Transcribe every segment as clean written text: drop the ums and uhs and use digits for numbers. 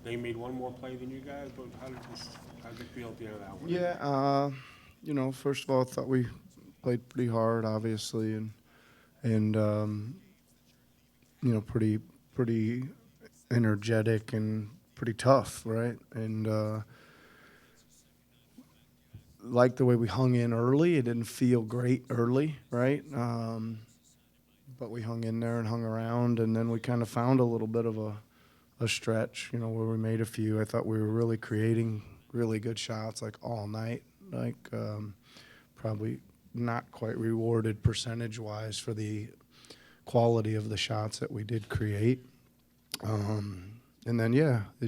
They made one more play than you guys, but how did it feel at the end of that one? Yeah, first of all, I thought we played pretty hard, obviously, and pretty energetic and pretty tough, right? And like the way we hung in early. It didn't feel great early, right? But we hung in there and hung around, and then we kind of found a little bit of a stretch, where we made a few. I thought we were really creating really good shots, like all night. Like probably not quite rewarded percentage-wise for the quality of the shots that we did create. And then yeah, they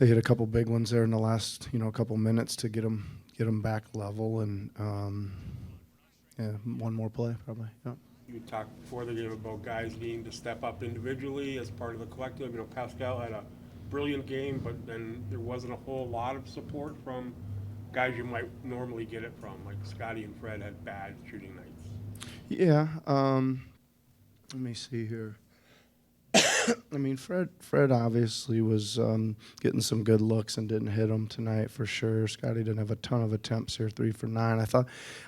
hit a couple big ones there in the last couple minutes to get them back level, and yeah, one more play probably. Yeah. You talked before the game about guys needing to step up individually as part of the collective. Pascal had a brilliant game, but then there wasn't a whole lot of support from guys you might normally get it from. Like Scotty and Fred had bad shooting nights. Yeah. Let me see here. I mean, Fred obviously was getting some good looks and didn't hit them tonight for sure. Scotty didn't have a ton of attempts here, 3 for 9.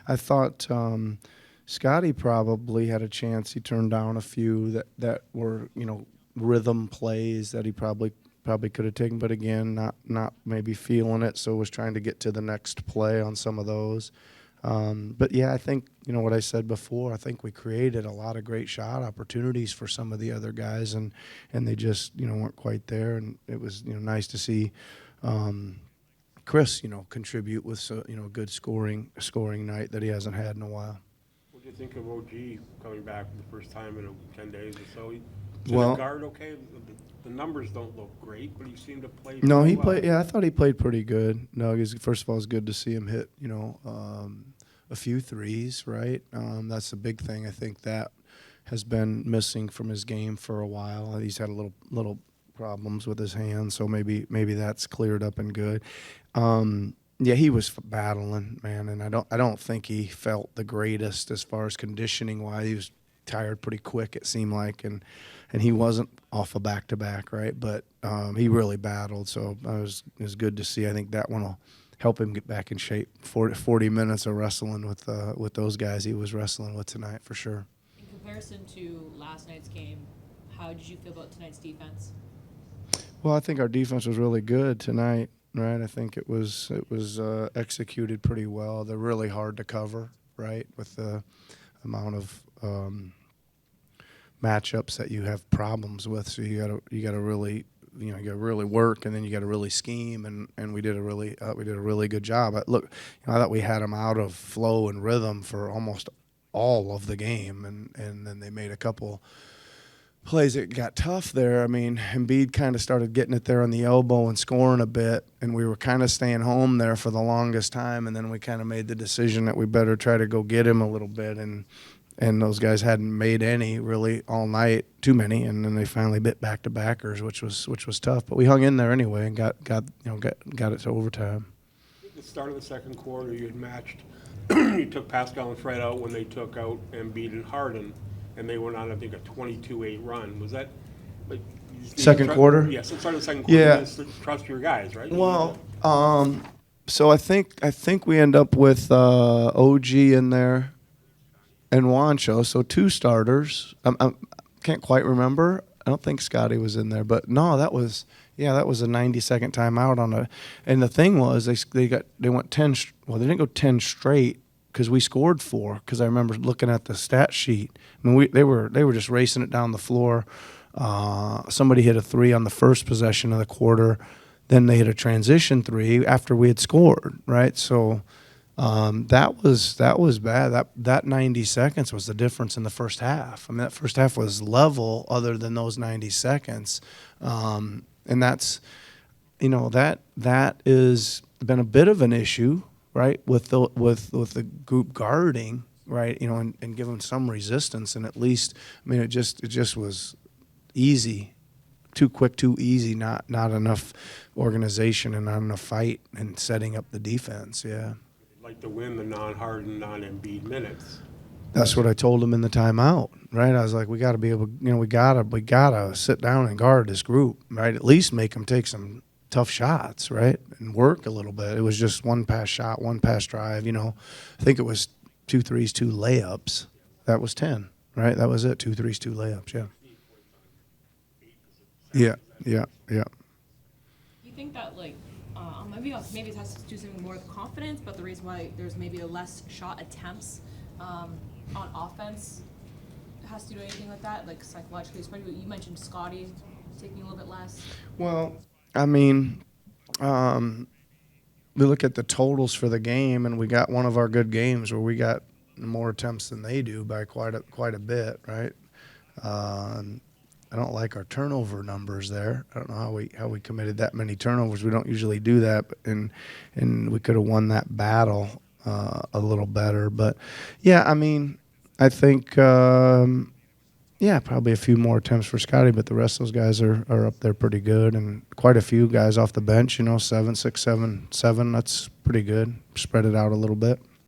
I thought Scotty probably had a chance. He turned down a few that were rhythm plays that he probably could have taken, but again, not maybe feeling it. So was trying to get to the next play on some of those. But yeah, I think what I said before. I think we created a lot of great shot opportunities for some of the other guys, and they just weren't quite there. And it was nice to see Chris contribute with a good scoring night that he hasn't had in a while. What do you think of OG coming back for the first time in 10 days or so? Is the Well, guard okay? The numbers don't look great, but he seemed to play no, pretty he well. played. Yeah, I thought he played pretty good. No, first of all, it's good to see him hit a few threes. Right, that's the big thing. I think that has been missing from his game for a while. He's had a little problems with his hands, so maybe that's cleared up and good. Yeah, he was battling, man, and I don't think he felt the greatest as far as conditioning wise. He was tired pretty quick, it seemed like, and he wasn't off a back to back, right? But he really battled, so it was good to see. I think that one will help him get back in shape. 40 minutes of wrestling with those guys he was wrestling with tonight for sure. In comparison to last night's game, how did you feel about tonight's defense? Well, I think our defense was really good tonight, right? I think it was executed pretty well. They're really hard to cover, right, with the amount of matchups that you have problems with. So you gotta really work, and then you got to really scheme, and we did a really good job. Look, I thought we had them out of flow and rhythm for almost all of the game, and then they made a couple plays that got tough there. I mean, Embiid kind of started getting it there on the elbow and scoring a bit, and we were kind of staying home there for the longest time, and then we kind of made the decision that we better try to go get him a little bit, and those guys hadn't made any really all night, too many, and then they finally bit back to backers, which was tough. But we hung in there anyway and got it to overtime. At the start of the second quarter, you had matched. You took Pascal and Fred out when they took out Embiid and Harden, and they went on, I think, a 22-8 run. Was that like Second quarter? Yes, it started the second quarter. Yeah. You just trust your guys, right? Well, so I think we end up with OG in there and Wancho, so two starters. I can't quite remember. I don't think Scotty was in there, but no, that was a 90-second timeout on a. And the thing was, they went 10. Well, they didn't go 10 straight because we scored 4. Because I remember looking at the stat sheet. I mean, they were just racing it down the floor. Somebody hit a 3 on the first possession of the quarter. Then they hit a transition 3 after we had scored. Right, so. That was bad. That 90 seconds was the difference in the first half. I mean, that first half was level other than those 90 seconds. And that's, that is been a bit of an issue, right, with the group guarding, right, and give them some resistance. And at least, I mean, it just was easy, too quick, too easy, not enough organization and not enough fight and setting up the defense. Yeah. Like to win the non-Harden, non-Embiid minutes. That's what I told him in the timeout, right? I was like, we got to be able, we gotta sit down and guard this group, right? At least make them take some tough shots, right? And work a little bit. It was just one pass shot, one pass drive, I think it was 2 threes, 2 layups. That was 10, right? That was it. 2 threes, 2 layups. Yeah. Yeah. Yeah. Yeah. Do you think that maybe it has to do something more with confidence, but the reason why there's maybe a less shot attempts on offense has to do anything with that, like psychologically? Especially you mentioned Scotty taking a little bit less. Well, I mean, we look at the totals for the game, and we got one of our good games where we got more attempts than they do by quite a bit, right? I don't like our turnover numbers there. I don't know how we committed that many turnovers. We don't usually do that, and we could have won that battle a little better. But yeah, I mean, I think probably a few more attempts for Scotty, but the rest of those guys are up there pretty good, and quite a few guys off the bench. 7, 6, 7, 7. That's pretty good. Spread it out a little bit.